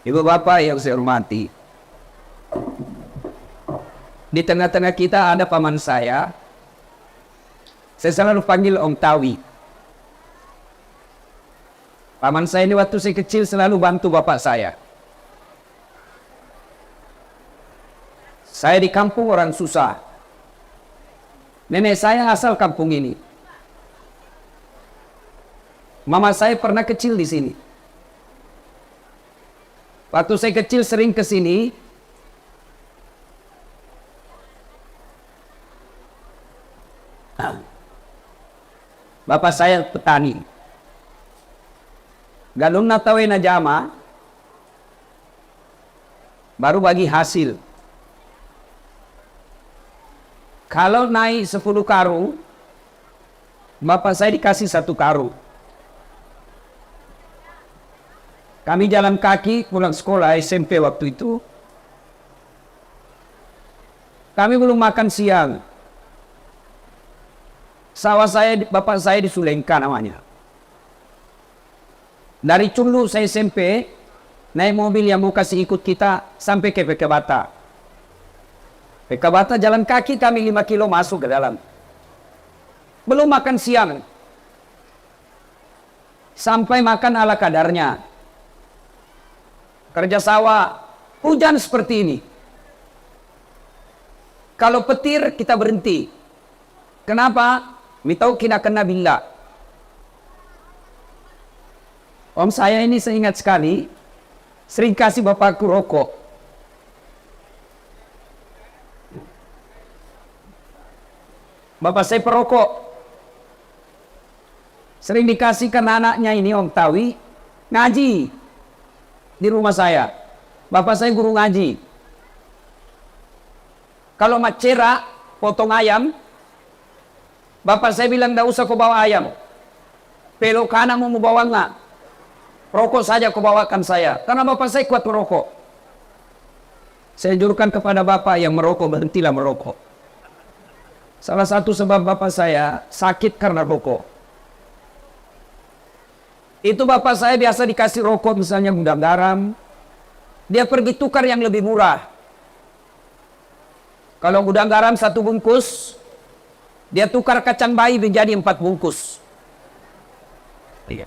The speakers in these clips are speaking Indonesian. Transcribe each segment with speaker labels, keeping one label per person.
Speaker 1: Ibu bapak yang saya hormati, di tengah-tengah kita ada paman saya selalu panggil Om Tawi. Paman saya ini waktu saya kecil selalu bantu bapak saya. Saya di kampung orang susah. Nenek saya asal kampung ini. Mama saya pernah kecil di sini. Waktu saya kecil sering ke sini. Bapak saya petani. Galung na tawe na jama, baru bagi hasil. Kalau naik 10 karung, bapak saya dikasih 1 karung. Kami jalan kaki pulang sekolah SMP waktu itu. Kami belum makan siang. Sawah saya, bapak saya di Sulengka namanya. Dari Cunlu saya SMP, naik mobil yang mau kasih ikut kita sampai ke Pekabata. Pekabata jalan kaki kami 5 kilo masuk ke dalam. Belum makan siang. Sampai makan ala kadarnya. Kerja sawah, hujan seperti ini. Kalau petir kita berhenti. Kenapa? Mitau kina kena bila. Om saya ini saya ingat sekali, sering kasih bapakku rokok. Bapak saya perokok. Sering dikasihkan anaknya ini Om Tawi, ngaji di rumah saya. Bapak saya guru ngaji. Kalau macera, potong ayam, bapak saya bilang, tidak usah kau bawa ayam. Pelok kanan mau bawa enggak? Rokok saja kau bawakan saya. Karena bapak saya kuat merokok. Saya anjurkan kepada bapak yang merokok, berhentilah merokok. Salah satu sebab bapak saya sakit karena rokok. Itu bapak saya biasa dikasih rokok, misalnya gudang garam. Dia pergi tukar yang lebih murah. Kalau gudang garam 1 bungkus, dia tukar kacang bayi menjadi 4 bungkus. Iya.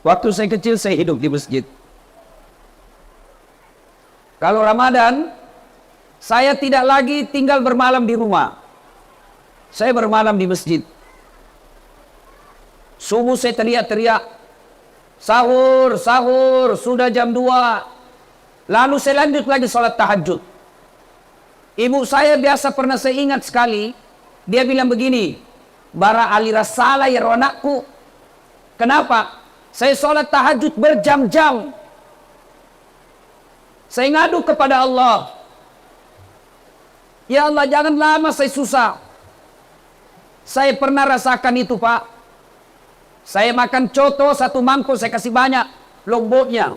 Speaker 1: Waktu saya kecil saya hidup di masjid. Kalau Ramadan, saya tidak lagi tinggal bermalam di rumah. Saya bermalam di masjid. Subuh saya teriak-teriak, sahur, sahur, sudah jam 2. Lalu saya lanjut lagi sholat tahajud. Ibu saya biasa pernah saya ingat sekali, dia bilang begini, bara alira salah ya anakku. Kenapa? Saya sholat tahajud berjam-jam. Saya ngadu kepada Allah. Ya Allah, jangan lama saya susah. Saya pernah rasakan itu, Pak. Saya makan coto 1 mangkok, saya kasih banyak lomboknya.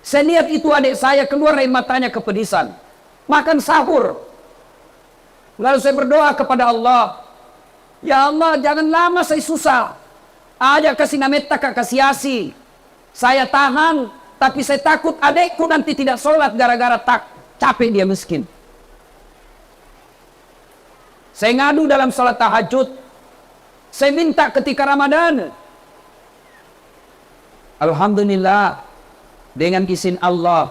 Speaker 1: Saya lihat itu adik saya keluar dari matanya kepedisan. Makan sahur. Lalu saya berdoa kepada Allah. Ya Allah, jangan lama saya susah. Aja kasih nameta kasih asi. Saya tahan, tapi saya takut adikku nanti tidak sholat gara-gara capek dia miskin. Saya ngadu dalam sholat tahajud. Saya minta ketika Ramadan. Alhamdulillah, dengan izin Allah,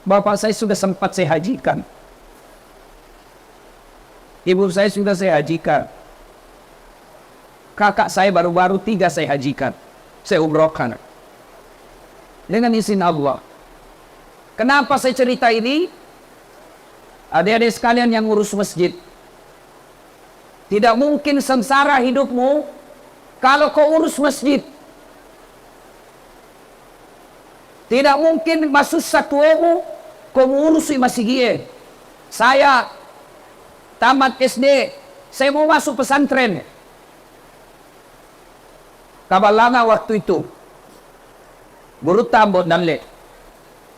Speaker 1: bapak saya sudah sempat saya hajikan. Ibu saya sudah saya hajikan. Kakak saya baru-baru 3 saya hajikan. Saya umrohkan. Dengan izin Allah. Kenapa saya cerita ini? Adik-adik sekalian yang ngurus masjid. Tidak mungkin sengsara hidupmu kalau kau urus masjid. Tidak mungkin masuk satu kau urusi masih gie. Saya tamat SD, saya mau masuk pesantren. Kabalanga waktu itu. Guru tambot dan le.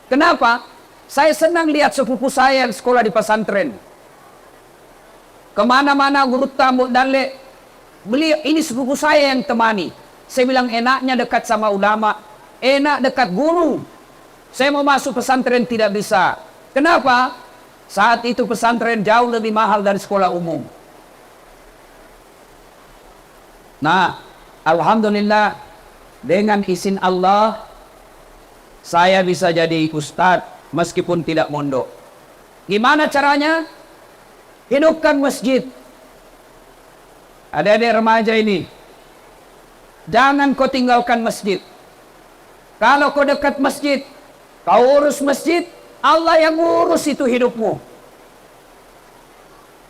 Speaker 1: Kenapa? Saya senang lihat sepupu saya yang sekolah di pesantren. Kemana-mana guru tambot dan le. beliau ini sepupu saya yang temani. Saya bilang enaknya dekat sama ulama, enak dekat guru. Saya mau masuk pesantren tidak bisa. Kenapa? Saat itu pesantren jauh lebih mahal dari sekolah umum. Nah, alhamdulillah dengan izin Allah saya bisa jadi ustadz meskipun tidak mondok. Gimana caranya? Hidupkan masjid. Adik-adik remaja ini, jangan kau tinggalkan masjid. Kalau kau dekat masjid, kau urus masjid, Allah yang urus itu hidupmu.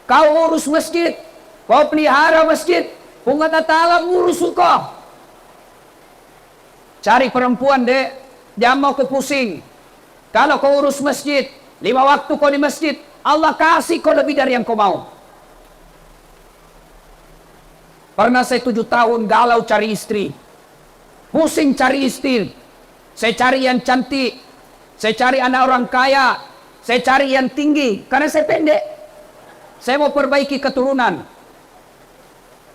Speaker 1: Kau urus masjid, kau pelihara masjid, Allah Ta'ala urus kau. Cari perempuan dek, jangan mau kepusing. Kalau kau urus masjid, 5 waktu kau di masjid, Allah kasih kau lebih dari yang kau mau. Pernah saya 7 tahun galau cari istri. Pusing cari istri. Saya cari yang cantik. Saya cari anak orang kaya. Saya cari yang tinggi. Karena saya pendek. Saya mau perbaiki keturunan.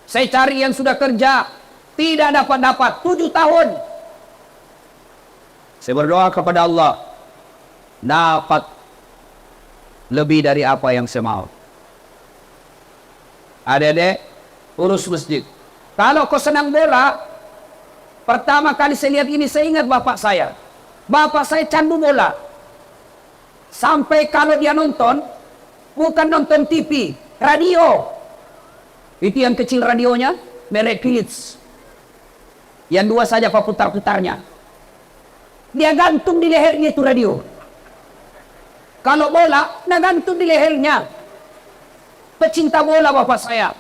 Speaker 1: Saya cari yang sudah kerja. Tidak dapat-dapat. 7 tahun. Saya berdoa kepada Allah. Dapat lebih dari apa yang saya mau. Adik-adik, urus masjid. Kalau kau senang bola, pertama kali saya lihat ini, saya ingat bapak saya. Bapak saya candu bola. Sampai kalau dia nonton, bukan nonton TV, radio. Itu yang kecil radionya, merek Philips. Yang 2 saja putar-putarnya. Dia gantung di lehernya itu radio. Kalau bola, nah gantung di lehernya. Pecinta bola bapak saya.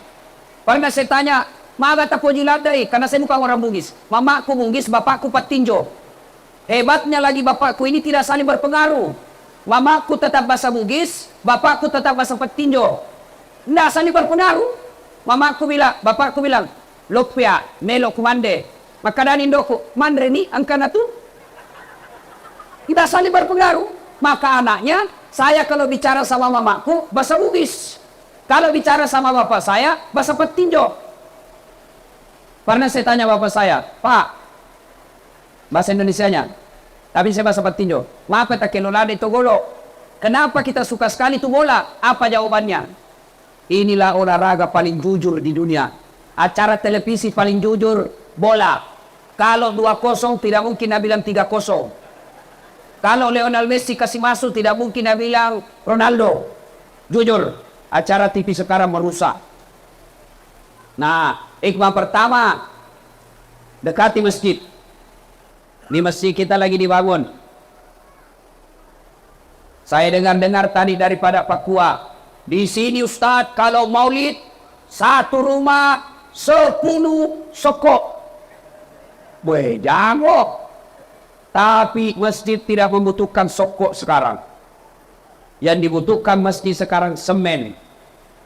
Speaker 1: Pernah saya tanya, maga tapo jiladai, karena saya bukan orang Bugis. Mamaku Bugis, bapakku Patinjo. Hebatnya lagi bapakku ini tidak saling berpengaruh. Mamaku tetap bahasa Bugis, bapakku tetap bahasa Patinjo. Tidak saling berpengaruh. Bapakku bilang, Lokpia, Melo Kumande. Maka dan Indoku, Mandre ni, angkana tu. Tidak saling berpengaruh. Maka anaknya, saya kalau bicara sama mamaku, bahasa Bugis. Kalau bicara sama bapak saya, bahasa Patinjo. Pernah saya tanya bapak saya, Pak, bahasa Indonesianya, tapi saya bahasa Patinjo. Mapa tak kelolade itu golo? Kenapa kita suka sekali itu bola? Apa jawabannya? Inilah olahraga paling jujur di dunia. Acara televisi paling jujur, bola. Kalau 2-0 tidak mungkin dia bilang 3-0. Kalau Lionel Messi kasih masuk, tidak mungkin dia bilang Ronaldo. Jujur, acara TV sekarang merusak. Nah, hikmah pertama, dekati masjid. Di masjid kita lagi dibangun. Saya dengar-dengar tadi daripada Papua. Di sini Ustadz, kalau maulid, 1 rumah, 10 sokok. Boleh jangok. Tapi masjid tidak membutuhkan sokok sekarang. Yang dibutuhkan masjid sekarang semen.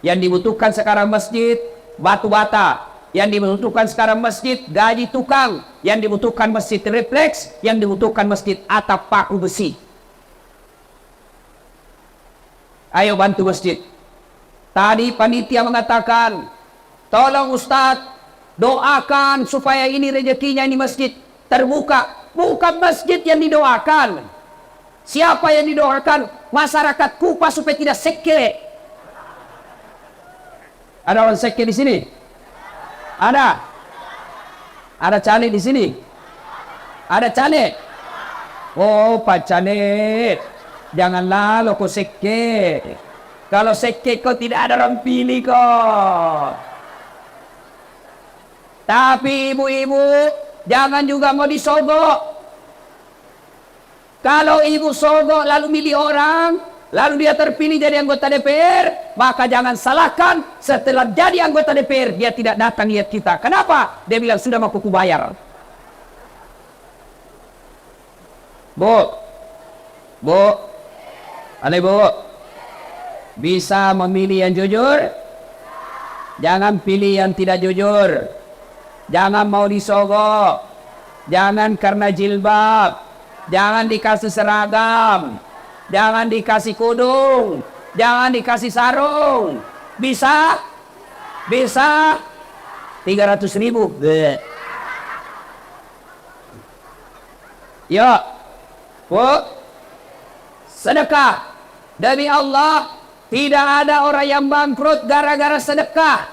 Speaker 1: Yang dibutuhkan sekarang masjid batu bata. Yang dibutuhkan sekarang masjid gaji tukang. Yang dibutuhkan masjid refleks. Yang dibutuhkan masjid atap paku besi. Ayo bantu masjid. Tadi panitia mengatakan, tolong Ustadz, doakan supaya ini rezekinya ini masjid terbuka. Bukan masjid yang didoakan. Siapa yang didoakan? Masyarakat Kupa supaya tidak seke. Ada orang seke di sini? Ada? Ada caleg di sini? Ada caleg? Oh, Pak Caleg, janganlah lo kau seke. Kalau seke kau tidak ada orang pilih kok. Tapi ibu-ibu, jangan juga mau disogok. Kalau ibu sogok lalu milih orang, lalu dia terpilih jadi anggota DPR, maka jangan salahkan setelah jadi anggota DPR dia tidak datang lihat kita. Kenapa? Dia bilang sudah mau kuku bayar. Bu, ada bu, bisa memilih yang jujur, jangan pilih yang tidak jujur. Jangan mau disogok, jangan karena jilbab, jangan dikasih seragam, jangan dikasih kudung, jangan dikasih sarung. Bisa? Bisa? 300.000. Bleh. Ya, Bu, sedekah. Demi Allah, tidak ada orang yang bangkrut gara-gara sedekah.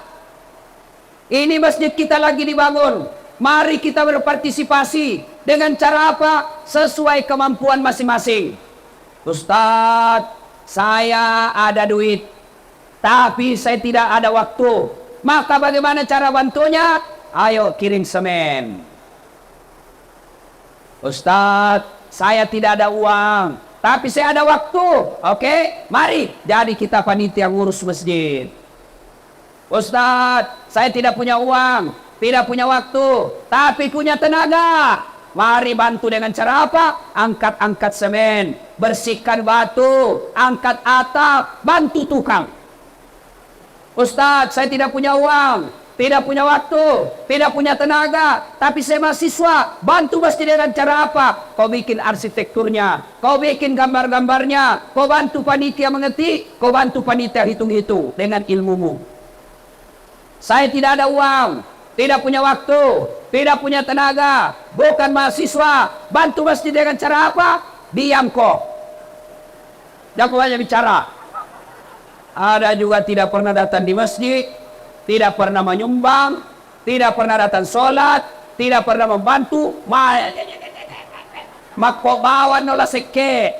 Speaker 1: Ini masjid kita lagi dibangun. Mari kita berpartisipasi. Dengan cara apa? Sesuai kemampuan masing-masing. Ustadz, saya ada duit, tapi saya tidak ada waktu. Maka bagaimana cara bantunya? Ayo kirim semen. Ustadz, saya tidak ada uang, tapi saya ada waktu. Oke, mari jadi kita panitia ngurus masjid. Ustadz, saya tidak punya uang, tidak punya waktu, tapi punya tenaga. Mari bantu dengan cara apa? Angkat-angkat semen, bersihkan batu, angkat atap, bantu tukang. Ustadz, saya tidak punya uang, tidak punya waktu, tidak punya tenaga, tapi saya mahasiswa. Bantu masjid dengan cara apa? Kau bikin arsitekturnya, kau bikin gambar-gambarnya, kau bantu panitia mengetik, kau bantu panitia hitung-hitung dengan ilmumu. Saya tidak ada uang, tidak punya waktu, tidak punya tenaga, bukan mahasiswa. Bantu masjid dengan cara apa? Diam kok. Jangan banyak bicara. Ada juga tidak pernah datang di masjid, tidak pernah menyumbang, tidak pernah datang sholat, tidak pernah membantu. Makpobawan nola seke.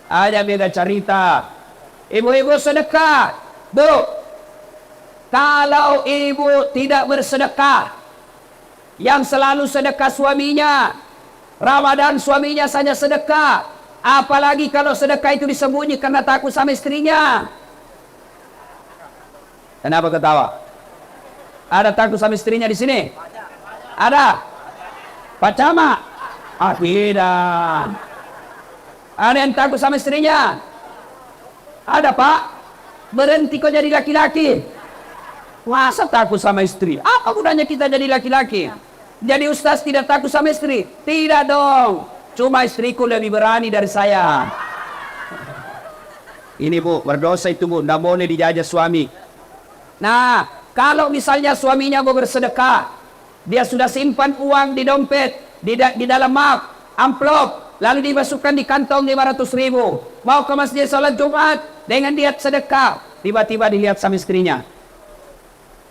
Speaker 1: Ada beda cerita. Ibu-ibu sedekah. Bu, kalau ibu tidak bersedekah, yang selalu sedekah suaminya, Ramadan suaminya saja sedekah, apalagi kalau sedekah itu disembunyi karena takut sama istrinya. Kenapa ketawa? Ada takut sama istrinya di sini? Ada? Pak Camat? Ah, tidak. Ada yang takut sama istrinya? Ada, Pak? Berhenti kok jadi laki-laki. Masa takut sama istri? Apa gunanya kita jadi laki-laki? Jadi ustaz tidak takut sama istri? Tidak dong. Cuma istriku lebih berani dari saya. Ini Bu, berdosa itu Bu, tidak boleh dijajah suami. Nah, kalau misalnya suaminya mau bersedekah, dia sudah simpan uang di dompet, di dalam map, amplop, lalu dimasukkan di kantong 500.000. Mau ke masjid salat Jumat dengan niat sedekah, tiba-tiba dilihat sama istrinya.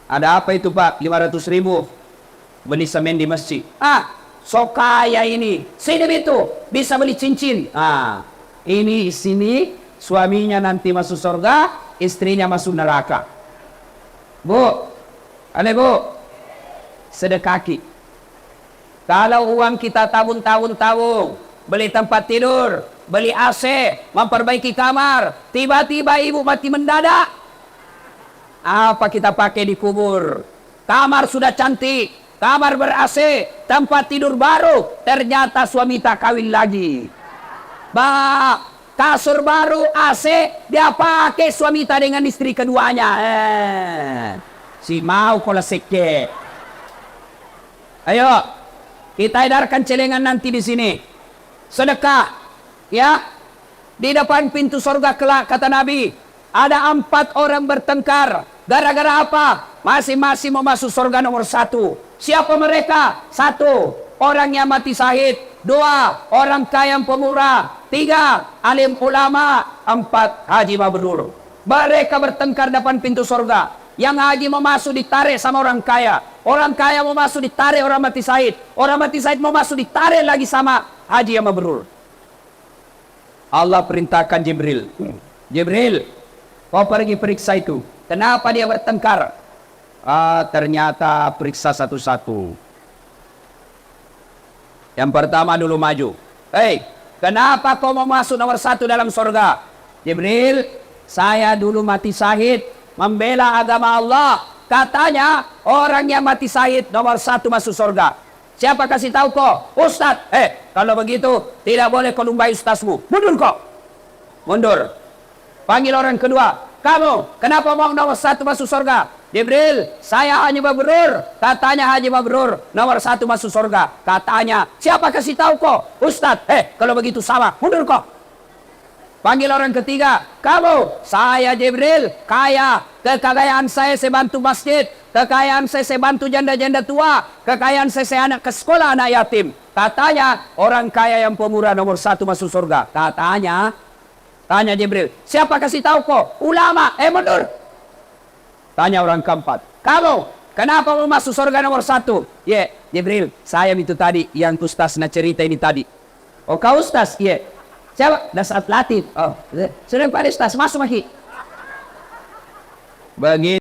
Speaker 1: Ada apa itu Pak? 500.000 beli semen di masjid. Ah, so kaya ini. Sini itu bisa beli cincin. Ah, ini sini suaminya nanti masuk surga, istrinya masuk neraka. Bu, aneh Bu, sedekaki. Kalau uang kita tabung, beli tempat tidur, beli AC, memperbaiki kamar, tiba-tiba ibu mati mendadak. Apa kita pakai di kubur? Kamar sudah cantik, kamar ber-AC, tempat tidur baru, ternyata suami tak kawin lagi. Kasur baru, AC, dia pakai suami tak dengan istri keduanya. Si mau kola seke. Ayo, kita edarkan celengan nanti di sini. Sedekah, ya. Di depan pintu surga kelak, kata Nabi. Ada 4 orang bertengkar. Gara-gara apa? Masing-masing mau masuk surga nomor 1. Siapa mereka? 1, orang yang mati syahid. 2, orang kaya yang pemurah. 3, alim ulama. 4, haji mabrur. Mereka bertengkar depan pintu surga. Yang haji mau masuk ditarik sama orang kaya. Orang kaya mau masuk ditarik orang mati syahid. Orang mati syahid mau masuk ditarik lagi sama haji yang mabrur. Allah perintahkan Jibril. Jibril, kau pergi periksa itu. Kenapa dia bertengkar? Ternyata periksa satu-satu. Yang pertama dulu maju. Hei, kenapa kau mau masuk nomor 1 dalam surga? Jibril, saya dulu mati syahid membela agama Allah. Katanya orang yang mati syahid nomor 1 masuk surga. Siapa kasih tahu kau? Ustaz. Kalau begitu tidak boleh kau lumbai ustazmu. Mundur kau. Mundur. Panggil orang kedua. Kamu, kenapa mau nomor 1 masuk surga? Jibril, saya Haji Mabrur. Katanya Haji Mabrur nomor 1 masuk surga. Katanya, siapa kasih tahu kok? Ustaz. Kalau begitu sama, mundur kok. Panggil orang ketiga. Kamu, saya Jibril, kaya. Kekayaan saya bantu masjid. Kekayaan saya bantu janda-janda tua. Kekayaan saya anak ke sekolah, anak yatim. Katanya, orang kaya yang pemurah nomor 1 masuk surga. Katanya, tanya Jibril, siapa kasih tahu kok? Ulama, mundur. Tanya orang keempat, kamu, kenapa mau masuk surga nomor 1? Ya, Jibril, saya itu tadi, yang Ustaz nak cerita ini tadi. Oh, kau Ustaz? Ya. Siapa? Dasar Latif. Oh, sudah Pak Ustaz, masuk lagi. Begitu.